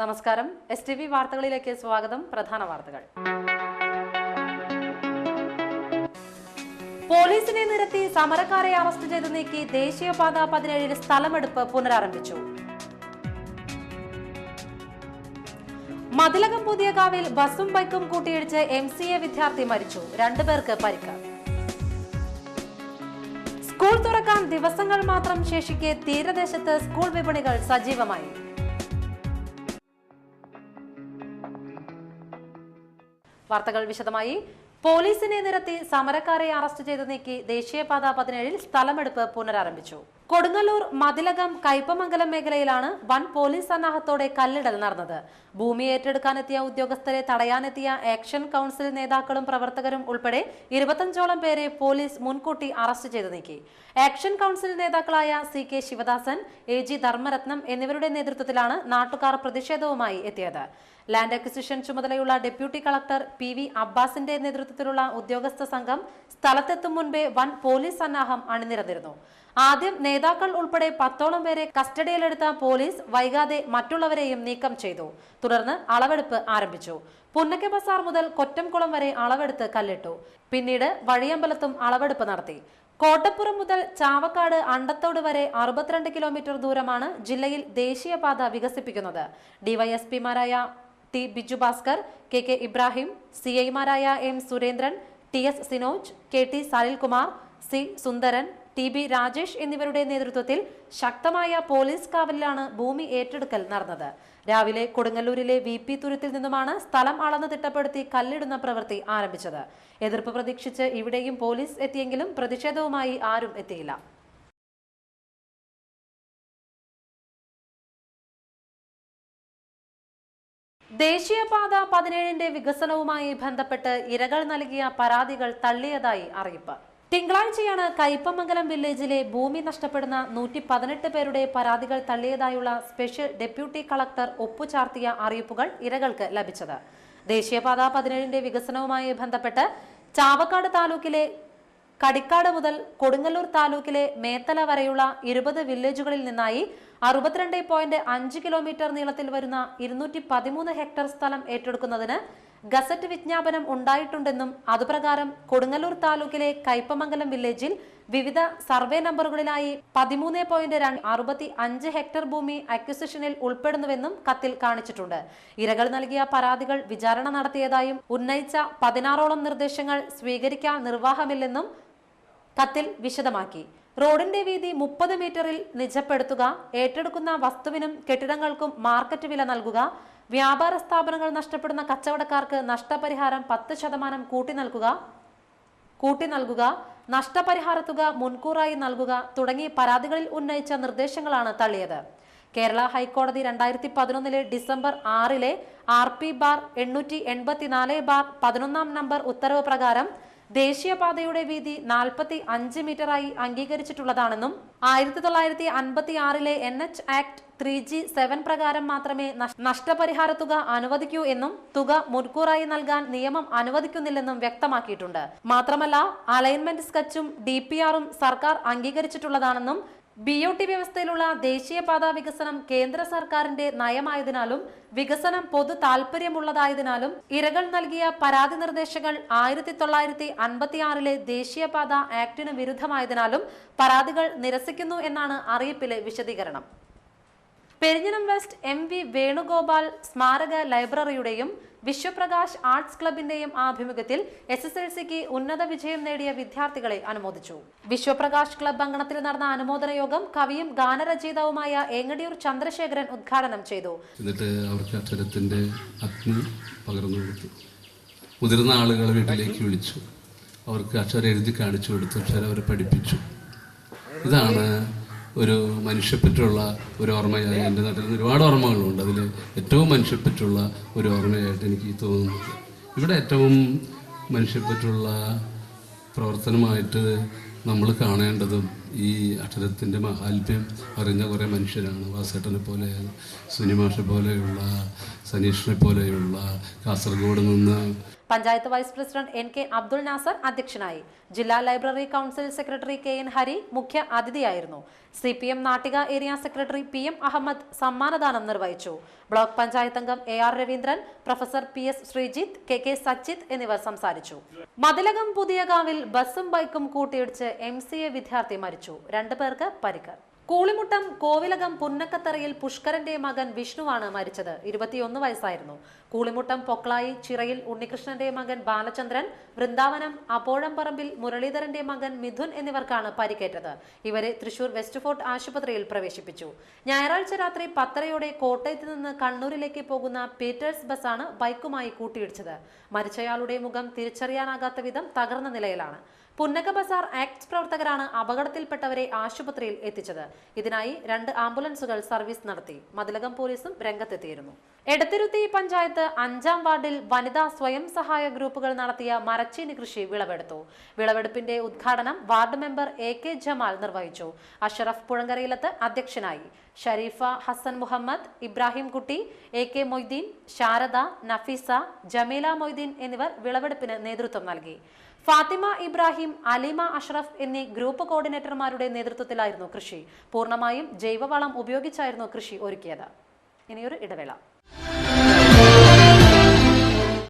നമസ്കാരം. STV വാർത്തകളിലേക്ക് സ്വാഗതം. പ്രധാന വാർത്തകൾ. പോലീസിനെ നിരത്തി സമരക്കാരെ അറസ്റ്റ് ചെയ്ത് നീക്കി ദേശീയപാത 17 സ്ഥലമെടുപ്പ് പുനരാരംഭിച്ചു. മതിലകം പുതിയകാവിൽ ബസും ബൈക്കും കൂട്ടിയിടിച്ച് MCA വിദ്യാർത്ഥി മരിച്ചു. 2 പേർക്ക് പരിക്ക്. സ്കൂൾ തുറക്കാൻ ദിവസങ്ങൾ മാത്രം ശേഷിക്കെ തീരദേശത്ത് സ്കൂൾ വിപണികൾ സജീവമായി. വാർത്തകൾ വിശദമായി. പോലീസിനെ നിരത്തി സമരക്കാരെ അറസ്റ്റ് ചെയ്ത് നീക്കി ദേശീയപാത 17 സ്ഥലമെടുപ്പ് പുനരാരംഭിച്ചു. കൊടുങ്ങല്ലൂർ മതിലകം കയ്പമംഗലം മേഖലയിലാണ് വൻ പോലീസ് സന്നാഹത്തോടെ കല്ലിടൽ നടന്നത്. ഭൂമി ഏറ്റെടുക്കാനെത്തിയ ഉദ്യോഗസ്ഥരെ തടയാനെത്തിയ ആക്ഷൻ കൗൺസിൽ നേതാക്കളും പ്രവർത്തകരും ഉൾപ്പെടെ 25ഓളം പേരെ പോലീസ് മുൻകൂട്ടി അറസ്റ്റ് ചെയ്ത് നീക്കി. ആക്ഷൻ കൗൺസിൽ നേതാക്കളായ CK ശിവദാസൻ, AG ധർമ്മരത്നം എന്നിവരുടെ നേതൃത്വത്തിലാണ് നാട്ടുകാർ പ്രതിഷേധവുമായി എത്തിയത്. ലാൻഡ് അക്വിസിഷൻ ചുമതലയുള്ള ഡെപ്യൂട്ടി കളക്ടർ PV അബ്ബാസിന്റെ നേതൃത്വത്തിലുള്ള ഉദ്യോഗസ്ഥ സംഘം സ്ഥലത്തെത്തും മുൻപേ വൻ പോലീസ് സന്നാഹം അണിനിരന്നിരുന്നു. ആദ്യം നേതാക്കൾ ഉൾപ്പെടെ 10ഓളം പേരെ കസ്റ്റഡിയിലെടുത്ത പോലീസ് വൈകാതെ മറ്റുള്ളവരെയും നീക്കം ചെയ്തു. തുടർന്ന് അളവെടുപ്പ് ആരംഭിച്ചു. പുന്നക്ക ബസാർ മുതൽ കൊറ്റംകുളം വരെ അളവെടുത്ത് കല്ലിട്ടു. പിന്നീട് വഴിയമ്പലത്തും അളവെടുപ്പ് നടത്തി. കോട്ടപ്പുറം മുതൽ ചാവക്കാട് അണ്ടത്തോട് വരെ 62 കിലോമീറ്റർ ദൂരമാണ് ജില്ലയിൽ ദേശീയപാത വികസിപ്പിക്കുന്നത്. DYSPമാരായ T Biju Bhaskar, KK Ibrahim, CIമാരായ M Surendran, TS Sinoj, KT Salilkumar, C സുന്ദരൻ, TB രാജേഷ് എന്നിവരുടെ നേതൃത്വത്തിൽ ശക്തമായ പോലീസ് കാവലിലാണ് ഭൂമി ഏറ്റെടുക്കൽ നടന്നത്. രാവിലെ കൊടുങ്ങല്ലൂരിലെ VP തുരുത്തിൽ നിന്നുമാണ് സ്ഥലം അളന്ന് തിട്ടപ്പെടുത്തി കല്ലിടുന്ന പ്രവൃത്തി ആരംഭിച്ചത്. എതിർപ്പ് പ്രതീക്ഷിച്ച് ഇവിടെയും പോലീസ് എത്തിയെങ്കിലും പ്രതിഷേധവുമായി ആരും എത്തിയില്ല. ദേശീയപാത 17 വികസനവുമായി ബന്ധപ്പെട്ട് ഇരകൾ നൽകിയ പരാതികൾ തള്ളിയതായി അറിയിപ്പ്. തിങ്കളാഴ്ചയാണ് കയ്പമംഗലം വില്ലേജിലെ ഭൂമി നഷ്ടപ്പെടുന്ന 118 പേരുടെ പരാതികൾ തള്ളിയതായുള്ള സ്പെഷ്യൽ ഡെപ്യൂട്ടി കളക്ടർ ഒപ്പുചാർത്തിയ അറിയിപ്പുകൾ ഇരകൾക്ക് ലഭിച്ചത്. ദേശീയപാത 17 വികസനവുമായി ബന്ധപ്പെട്ട് ചാവക്കാട് താലൂക്കിലെ കടിക്കാട് മുതൽ കൊടുങ്ങല്ലൂർ താലൂക്കിലെ മേത്തല വരെയുള്ള 20 വില്ലേജുകളിൽ നിന്നായി 62.5 കിലോമീറ്റർ നീളത്തിൽ വരുന്ന 213 ഹെക്ടർ സ്ഥലം ഏറ്റെടുക്കുന്നതിന് ഗസറ്റ് വിജ്ഞാപനം ഉണ്ടായിട്ടുണ്ടെന്നും അതുപ്രകാരം കൊടുങ്ങല്ലൂർ താലൂക്കിലെ കയ്പമംഗലം വില്ലേജിൽ വിവിധ സർവേ നമ്പറുകളിലായി 13.65 ഹെക്ടർ ഭൂമി അക്വിസിഷനിൽ ഉൾപ്പെടുന്നുവെന്നും കത്തിൽ കാണിച്ചിട്ടുണ്ട്. ഇരകൾ നൽകിയ പരാതികൾ വിചാരണ നടത്തിയതായും ഉന്നയിച്ച 16ഓളം നിർദ്ദേശങ്ങൾ സ്വീകരിക്കാൻ നിർവാഹമില്ലെന്നും കത്തിൽ വിശദമാക്കി. റോഡിന്റെ വീതി 30 മീറ്ററിൽ നിജപ്പെടുത്തുക, ഏറ്റെടുക്കുന്ന വസ്തുവിനും കെട്ടിടങ്ങൾക്കും മാർക്കറ്റ് വില നൽകുക, വ്യാപാര സ്ഥാപനങ്ങൾ നഷ്ടപ്പെടുന്ന കച്ചവടക്കാർക്ക് നഷ്ടപരിഹാരം 10% കൂട്ടി നൽകുക, നഷ്ടപരിഹാര തുക മുൻകൂറായി നൽകുക തുടങ്ങി പരാതികളിൽ ഉന്നയിച്ച നിർദ്ദേശങ്ങളാണ് തള്ളിയത്. കേരള ഹൈക്കോടതി 2011 ഡിസംബർ 6 RP/884/11 നമ്പർ ഉത്തരവ് പ്രകാരം ദേശീയപാതയുടെ വീതി 45 മീറ്ററായി അംഗീകരിച്ചിട്ടുള്ളതാണെന്നും 1956 NH ആക്ട് 3G7 പ്രകാരം മാത്രമേ നഷ്ടപരിഹാര തുക അനുവദിക്കൂ എന്നും തുക മുൻകൂറായി നൽകാൻ നിയമം അനുവദിക്കുന്നില്ലെന്നും വ്യക്തമാക്കിയിട്ടുണ്ട്. മാത്രമല്ല, അലൈൻമെന്റ് സ്കെച്ചും DPRും സർക്കാർ അംഗീകരിച്ചിട്ടുള്ളതാണെന്നും BOT വ്യവസ്ഥയിലുള്ള ദേശീയപാത വികസനം കേന്ദ്ര സർക്കാരിന്റെ നയമായതിനാലും വികസനം പൊതു താൽപര്യമുള്ളതായതിനാലും ഇരകൾ നൽകിയ പരാതി നിർദ്ദേശങ്ങൾ 1956 ദേശീയപാത ആക്ടിന് വിരുദ്ധമായതിനാലും പരാതികൾ നിരസിക്കുന്നു എന്നാണ് അറിയിപ്പിലെ വിശദീകരണം. പെരിഞ്ഞനം വെസ്റ്റ് MV വേണുഗോപാൽ സ്മാരക ലൈബ്രറിയുടെയും വിശ്വപ്രകാശ് ആർട്സ് ക്ലബിന്റെയും ആഭിമുഖ്യത്തിൽ SSLCക്ക് ഉന്നത വിജയം നേടിയ വിദ്യാർത്ഥികളെ അനുമോദിച്ചു. വിശ്വപ്രകാശ് ക്ലബ് അങ്കണത്തിൽ നടന്ന അനുമോദന യോഗം കവിയും ഗാനരചയിതാവുമായ ഏങ്ങടിയൂർ ചന്ദ്രശേഖരൻ ഉദ്ഘാടനം ചെയ്തു. എന്നിട്ട് അവർക്ക് അക്ഷരത്തിന്റെ അഗ്നി പകർന്നു കൊടുത്തു. മുതിർന്ന ആളുകളെ വീട്ടിലേക്ക് വിളിച്ചു, അവർക്ക് അക്ഷരം എഴുതി കാണിച്ചു കൊടുത്തു, അക്ഷരം അവരെ പഠിപ്പിച്ചു. ഇതാണ് ഒരു മനുഷ്യപ്പറ്റുള്ള ഒരു ഓർമ്മയായി. എൻ്റെ നാട്ടിൽ നിന്ന് ഒരുപാട് ഓർമ്മകളുണ്ട്. അതിൽ ഏറ്റവും മനുഷ്യപ്പറ്റുള്ള ഒരു ഓർമ്മയായിട്ട് എനിക്ക് തോന്നുന്നത് ഇവിടെ ഏറ്റവും മനുഷ്യപ്പറ്റുള്ള പ്രവർത്തനമായിട്ട് നമ്മൾ കാണേണ്ടതും ഈ അക്ഷരത്തിൻ്റെ മഹാത്മ്യം അറിഞ്ഞ കുറേ മനുഷ്യരാണ്. വാസേട്ടനെ പോലെ, സുനിമാഷെ പോലെയുള്ള, സനീഷിനെ പോലെയുള്ള, കാസർഗോഡ് നിന്ന്. Panchayat vice president NK Abdul Nasar അധ്യക്ഷനായി. ജില്ലാ library council secretary KN Hari മുഖ്യ അതിഥിയായിരുന്നു. CPM Nattika area secretary PM Ahmed സമ്മാനദാനം നിർവഹിച്ചു. ബ്ലോക്ക് പഞ്ചായത്ത് അംഗം AR Raveendran, professor PS Sreejith, KK Sachith എന്നിവർ സംസാരിച്ചു. മതിലകം പുതിയകാവിൽ ബസും ബൈക്കും കൂട്ടിയിടിച്ച് MCA വിദ്യാർത്ഥി മരിച്ചു. 2 പേർക്ക് പരിക്ക്. കൂളിമുട്ടം കോവിലകം പുന്നക്കത്തറയിൽ പുഷ്കരന്റെ മകൻ വിഷ്ണുവാണ് മരിച്ചത്. 21 വയസ്സായിരുന്നു. കൂളിമുട്ടം പൊക്ലായി ചിറയിൽ ഉണ്ണികൃഷ്ണന്റെ മകൻ ബാലചന്ദ്രൻ, വൃന്ദാവനം അപ്പോഴംപറമ്പിൽ മുരളീധരന്റെ മകൻ മിഥുൻ എന്നിവർക്കാണ് പരിക്കേറ്റത്. ഇവരെ തൃശൂർ വെസ്റ്റ് ഫോർട്ട് ആശുപത്രിയിൽ പ്രവേശിപ്പിച്ചു. ഞായറാഴ്ച രാത്രി 10:30 കോട്ടയത്ത് നിന്ന് കണ്ണൂരിലേക്ക് പോകുന്ന പീറ്റേഴ്സ് ബസ്സാണ് ബൈക്കുമായി കൂട്ടിയിടിച്ചത്. മരിച്ചയാളുടെ മുഖം തിരിച്ചറിയാനാകാത്ത വിധം തകർന്ന നിലയിലാണ്. പുന്നക ബസാർ ആക്ട്സ് പ്രവർത്തകരാണ് അപകടത്തിൽപ്പെട്ടവരെ ആശുപത്രിയിൽ എത്തിച്ചത്. ഇതിനായി 2 ആംബുലൻസുകൾ സർവീസ് നടത്തി. മതിലകം പോലീസും രംഗത്തെത്തിയിരുന്നു. എടത്തിരുത്തി പഞ്ചായത്ത് 5-ാം വാർഡിൽ വനിതാ സ്വയം സഹായ ഗ്രൂപ്പുകൾ നടത്തിയ മരച്ചീനി കൃഷി വിളവെടുത്തു. വിളവെടുപ്പിന്റെ ഉദ്ഘാടനം വാർഡ് മെമ്പർ AK ജമാൽ നിർവഹിച്ചു. അഷറഫ് പുഴങ്കരയിലത്ത് അധ്യക്ഷനായി. ഷരീഫ ഹസൻ മുഹമ്മദ്, ഇബ്രാഹിം കുട്ടി, AK മൊയ്തീൻ, ശാരദ, നഫീസ, ജമീല മൊയ്തീൻ എന്നിവർ വിളവെടുപ്പിന് നേതൃത്വം നൽകി. ഫാത്തിമ ഇബ്രാഹിം, അലിമ അഷ്റഫ് എന്നീ ഗ്രൂപ്പ് കോർഡിനേറ്റർമാരുടെ നേതൃത്വത്തിലായിരുന്നു കൃഷി. പൂർണ്ണമായും ജൈവവളം ഉപയോഗിച്ചായിരുന്നു കൃഷി ഒരുക്കിയത്. ഇനിയൊരു ഇടവേള.